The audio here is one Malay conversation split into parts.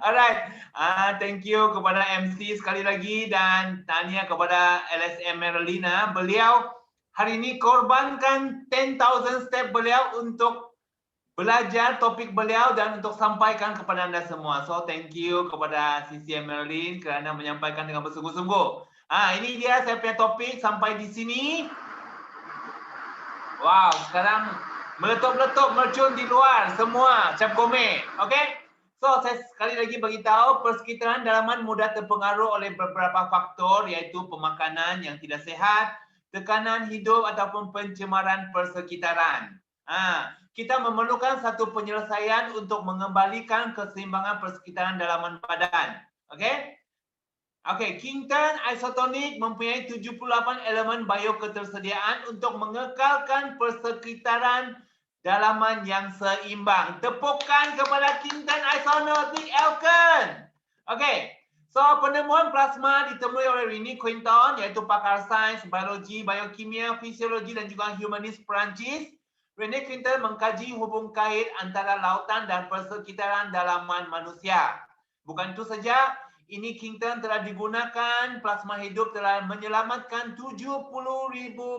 Alright, thank you kepada MC sekali lagi dan tanya kepada LSM Merlina. Beliau hari ini korbankan 10,000 step beliau untuk belajar topik beliau dan untuk sampaikan kepada anda semua. So thank you kepada CCM Merlin kerana menyampaikan dengan bersungguh-sungguh. Ini dia saya punya topik sampai di sini. Wow, sekarang meletup-letup mercun di luar semua cap komik. Okay? So, saya sekali lagi beritahu persekitaran dalaman mudah terpengaruh oleh beberapa faktor iaitu pemakanan yang tidak sehat, tekanan hidup ataupun pencemaran persekitaran. Kita memerlukan satu penyelesaian untuk mengembalikan keseimbangan persekitaran dalaman badan. Okay? Okay, Kington Isotonic mempunyai 78 elemen bioketersediaan untuk mengekalkan persekitaran dalaman yang seimbang. Tepukan kepada Kington Isotonic Elkin. Okay, so penemuan plasma ditemui oleh René Quinton iaitu pakar sains, biologi, biokimia, fisiologi dan juga humanis Perancis. René Quinton mengkaji hubung kait antara lautan dan persekitaran dalaman manusia. Bukan itu saja, ini Kington telah digunakan, plasma hidup telah menyelamatkan 70,000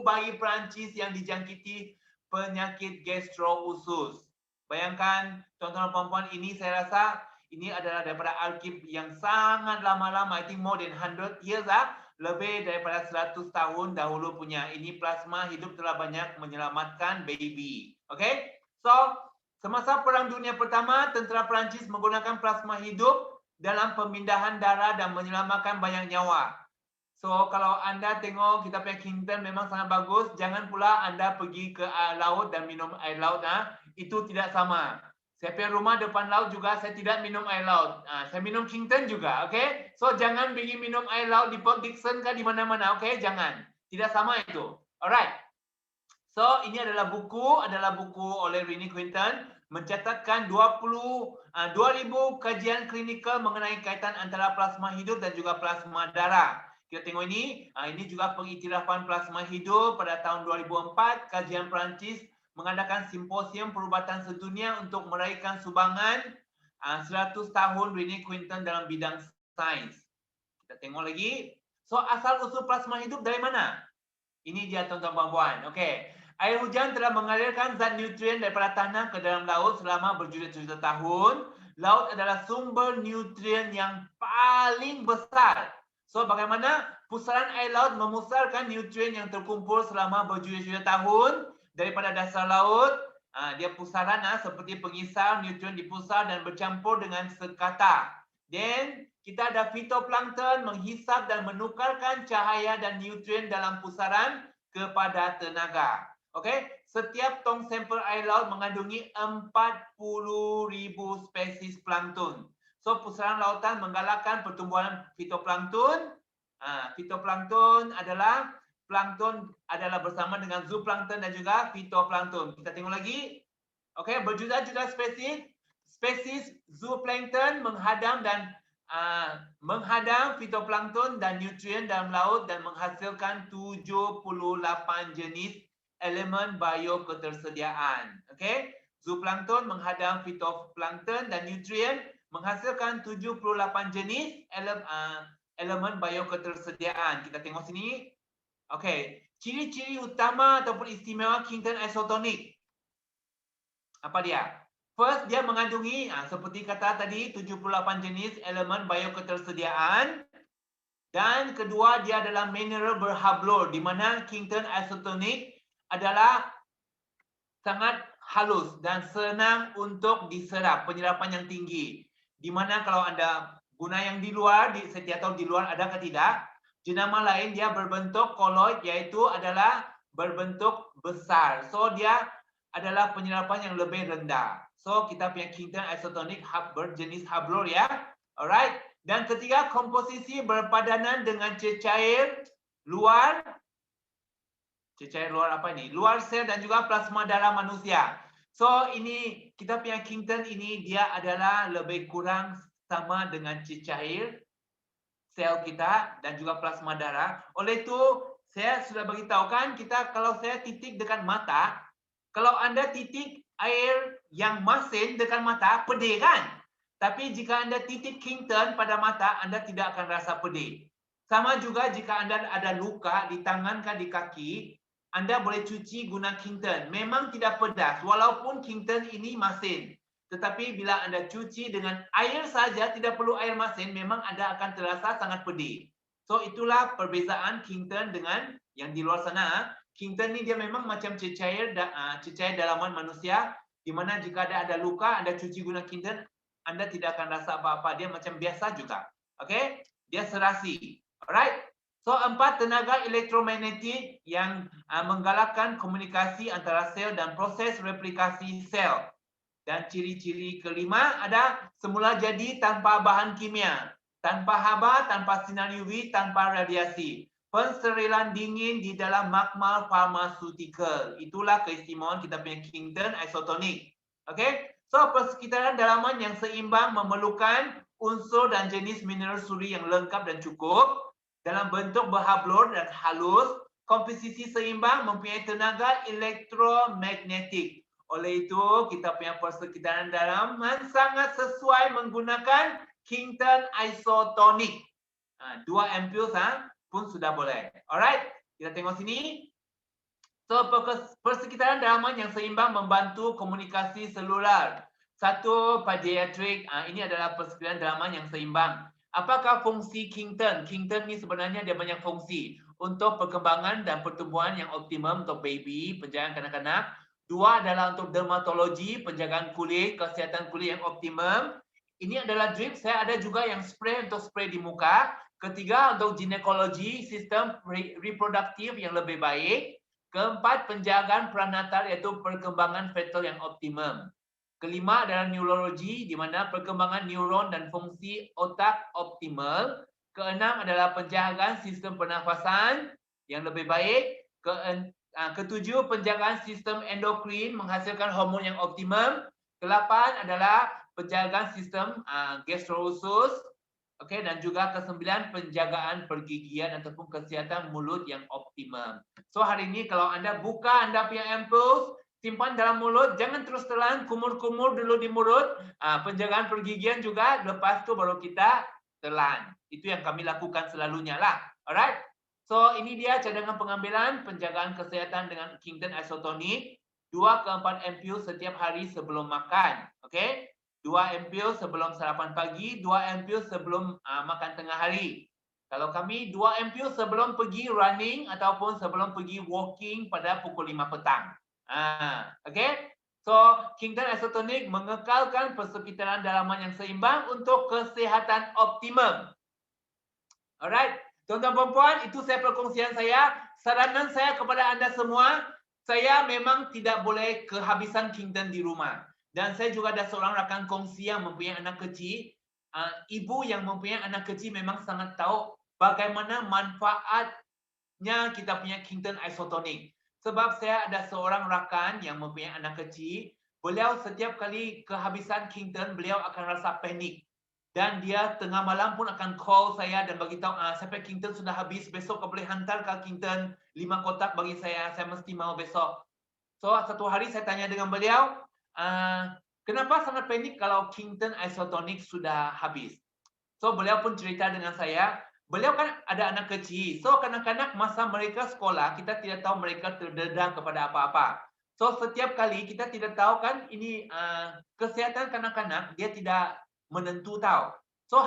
bayi Perancis yang dijangkiti penyakit gastro-usus. Bayangkan, tuan-tuan dan puan-puan, ini saya rasa ini adalah daripada arkib yang sangat lama-lama, I think more than 100 years lebih daripada 100 tahun dahulu punya. Ini plasma hidup telah banyak menyelamatkan baby. Okay? So, semasa Perang Dunia Pertama, tentera Perancis menggunakan plasma hidup dalam pemindahan darah dan menyelamatkan banyak nyawa. So, kalau anda tengok kita punya Kington memang sangat bagus, jangan pula anda pergi ke laut dan minum air laut. Itu tidak sama. Saya punya rumah depan laut juga, saya tidak minum air laut. Saya minum Kington juga, okay? So, jangan pergi minum air laut di Port Dickson ke di mana-mana, okay? Jangan. Tidak sama itu. Alright. So, ini adalah buku oleh René Quinton mencatatkan 2,000 kajian klinikal mengenai kaitan antara plasma hidup dan juga plasma darah. Kita tengok ini juga pengiktirafan plasma hidup pada tahun 2004. Kajian Perancis mengadakan simposium perubatan sedunia untuk meraihkan sumbangan 100 tahun René Quinton dalam bidang sains. Kita tengok lagi. So, asal-usul plasma hidup dari mana? Ini dia tuan-tuan puan-puan. Okey. Air hujan telah mengalirkan zat nutrien daripada tanah ke dalam laut selama berjuta-juta tahun. Laut adalah sumber nutrien yang paling besar. So, bagaimana pusaran air laut memusarkan nutrien yang terkumpul selama berjuta-juta tahun daripada dasar laut? Dia pusaran seperti pengisar, nutrien dipusar dan bercampur dengan sekata. Then, kita ada fitoplankton menghisap dan menukarkan cahaya dan nutrien dalam pusaran kepada tenaga. Okey, setiap tong sampel air laut mengandungi 40,000 spesies plankton. So, pusaran lautan menggalakkan pertumbuhan fitoplankton. Fitoplankton adalah bersama dengan zooplankton dan juga fitoplankton. Kita tengok lagi. Okey, berjuta-juta spesies zooplankton menghadang fitoplankton dan nutrien dalam laut dan menghasilkan 78 jenis elemen bioketersediaan. Okey, zooplankton menghadang fitoplankton dan nutrien menghasilkan 78 jenis elemen bioketersediaan. Kita tengok sini. Okey, ciri-ciri utama ataupun istimewa Kington Isotonic. Apa dia? First, dia mengandungi seperti kata tadi 78 jenis elemen bioketersediaan. Dan kedua, dia adalah mineral berhablur di mana Kington Isotonic adalah sangat halus dan senang untuk diserap, penyerapan yang tinggi. Di mana kalau anda guna yang di luar, saya tidak tahu di luar ada ke tidak, jenama lain dia berbentuk koloid iaitu adalah berbentuk besar. So, dia adalah penyerapan yang lebih rendah. So, kita punya Kington Isotonic berjenis hablur ya. Alright. Dan ketiga, komposisi berpadanan dengan cecair luar. Cecair luar apa ini? Luar sel dan juga plasma darah manusia. So, ini kita punya Kington ini dia adalah lebih kurang sama dengan cecair sel kita dan juga plasma darah. Oleh itu, saya sudah beritahu kan, kalau saya titik dekat mata, kalau anda titik air yang masin dekat mata, pedih kan? Tapi jika Anda titik Kington pada mata, Anda tidak akan rasa pedih. Sama juga jika Anda ada luka di tangan atau di kaki, Anda boleh cuci guna Kington. Memang tidak pedas, walaupun Kington ini masin. Tetapi bila Anda cuci dengan air saja, tidak perlu air masin, memang Anda akan terasa sangat pedih. So itulah perbezaan Kington dengan yang di luar sana. Kington ni dia memang macam cecair dalaman manusia, di mana jika ada luka, Anda cuci guna Kington, Anda tidak akan rasa apa-apa. Dia macam biasa juga. Okay? Dia serasi. Alright? So, 4 tenaga elektromagnetik yang menggalakkan komunikasi antara sel dan proses replikasi sel. Dan ciri-ciri kelima ada semula jadi tanpa bahan kimia, tanpa haba, tanpa sinar UV, tanpa radiasi. Pensterilan dingin di dalam magma pharmaceutical. Itulah keistimewaan kita punya Kington isotonic. Okay? So, persekitaran dalaman yang seimbang memerlukan unsur dan jenis mineral suri yang lengkap dan cukup dalam bentuk berhablur dan halus. Komposisi seimbang mempunyai tenaga elektromagnetik. Oleh itu, kita punya persekitaran dalaman sangat sesuai menggunakan Kington isotonic. 2 ampere pun sudah boleh. Alright, kita tengok sini. So, persekitaran dalaman yang seimbang membantu komunikasi selular. Satu pediatrik, ini adalah persekitaran dalaman yang seimbang. Apakah fungsi Kington? Kington ni sebenarnya dia banyak fungsi untuk perkembangan dan pertumbuhan yang optimum untuk baby, penjagaan kanak-kanak. 2 adalah untuk dermatologi, penjagaan kulit, kesihatan kulit yang optimum. Ini adalah drip, saya ada juga yang spray untuk spray di muka. Ketiga, untuk ginekologi, sistem reproduktif yang lebih baik. Keempat, penjagaan prenatal iaitu perkembangan fetal yang optimum. Kelima adalah neurologi, di mana perkembangan neuron dan fungsi otak optimal. Keenam adalah penjagaan sistem pernafasan yang lebih baik. Ketujuh, penjagaan sistem endokrin menghasilkan hormon yang optimum. Kelapan adalah penjagaan sistem gastrousus. Okay, dan juga ke-9 penjagaan pergigian ataupun kesihatan mulut yang optimum. So hari ini kalau Anda buka Anda punya ampoules, simpan dalam mulut, jangan terus telan, kumur-kumur dulu di mulut. Penjagaan pergigian juga, lepas tu baru kita telan. Itu yang kami lakukan selalunya lah. Alright. So ini dia cadangan pengambilan penjagaan kesihatan dengan Kington isotonic. 2 ke 4 ampule setiap hari sebelum makan. Okay. 2 ampule sebelum sarapan pagi, 2 ampule sebelum makan tengah hari. Kalau kami 2 ampule sebelum pergi running ataupun sebelum pergi walking pada pukul 5 petang. Okay? So, Kington isotonic mengekalkan persekitaran dalaman yang seimbang untuk kesihatan optimum. Alright, tuan-tuan dan puan, itu saya perkongsian saya. Saranan saya kepada anda semua, saya memang tidak boleh kehabisan Kington di rumah. Dan saya juga ada seorang rakan kongsi yang mempunyai anak kecil. Ibu yang mempunyai anak kecil memang sangat tahu bagaimana manfaatnya kita punya Kington isotonic. Sebab saya ada seorang rakan yang mempunyai anak kecil. Beliau setiap kali kehabisan Kington, beliau akan rasa panik. Dan dia tengah malam pun akan call saya dan bagi tahu, sampai Kington sudah habis, besok kau boleh hantar ke Kington 5 kotak bagi saya mesti mau besok. So, satu hari saya tanya dengan beliau, kenapa sangat panik kalau Kington isotonic sudah habis? So, beliau pun cerita dengan saya, beliau kan ada anak kecil. So, kanak-kanak masa mereka sekolah, kita tidak tahu mereka terdedah kepada apa-apa. So, setiap kali kita tidak tahu kan, ini kesihatan kanak-kanak, dia tidak menentu tahu. So,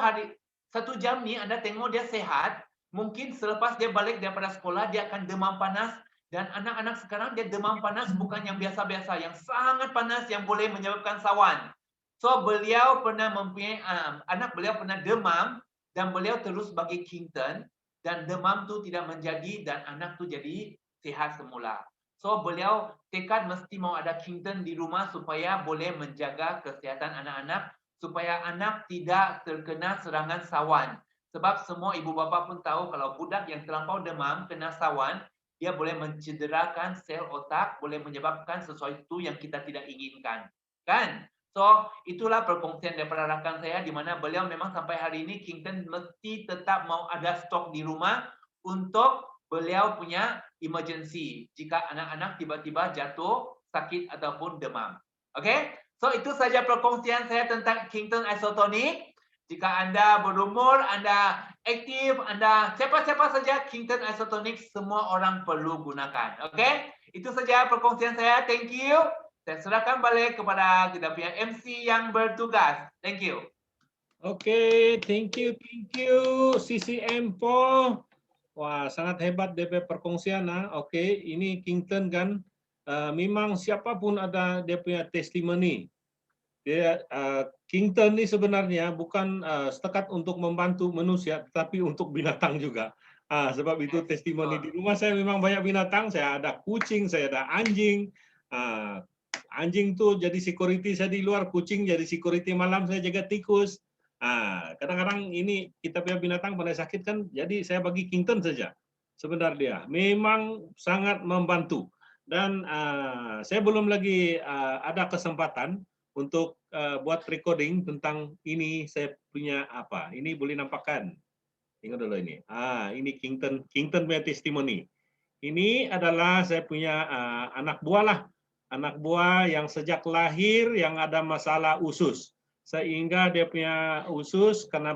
satu jam ni Anda tengok dia sehat, mungkin selepas dia balik daripada sekolah, dia akan demam panas. Dan anak-anak sekarang dia demam panas bukan yang biasa-biasa, yang sangat panas yang boleh menyebabkan sawan. So beliau pernah mempunyai anak beliau pernah demam dan beliau terus bagi Kington dan demam tu tidak menjadi dan anak tu jadi sihat semula. So beliau tekad mesti mau ada Kington di rumah supaya boleh menjaga kesihatan anak-anak supaya anak tidak terkena serangan sawan. Sebab semua ibu bapa pun tahu kalau budak yang terlampau demam kena sawan, dia boleh mencederakan sel otak, boleh menyebabkan sesuatu yang kita tidak inginkan. Kan? So, itulah perkongsian daripada rakan saya di mana beliau memang sampai hari ini Kington mesti tetap mau ada stok di rumah untuk beliau punya emergency jika anak-anak tiba-tiba jatuh, sakit ataupun demam. Okay? So itu saja perkongsian saya tentang Kington Isotonic. Jika Anda berumur, Anda aktif, Anda siapa-siapa saja Kington Isotonic semua orang perlu gunakan. Oke? Itu saja perkongsian saya. Thank you. Saya serahkan balik kepada kita punya MC yang bertugas. Thank you. Oke, thank you CCM Paul. Wah, sangat hebat DP perkongsian. Oke, ini Kington kan memang siapapun ada dia punya testimoni. Dia Kington ini sebenarnya bukan setekat untuk membantu manusia, tapi untuk binatang juga. Sebab itu testimoni di rumah saya memang banyak binatang. Saya ada kucing, saya ada anjing. Anjing tuh jadi security saya di luar, kucing jadi security malam saya jaga tikus. Kadang-kadang ini kita punya binatang pada sakit kan, jadi saya bagi Kington saja. Sebenarnya memang sangat membantu. Dan saya belum lagi ada kesempatan untuk buat recording tentang ini. Saya punya apa? Ini boleh nampakkan. Tengok dulu ini. Ini Kington punya testimoni. Ini adalah saya punya anak buah lah. Anak buah yang sejak lahir yang ada masalah usus. Sehingga dia punya usus karena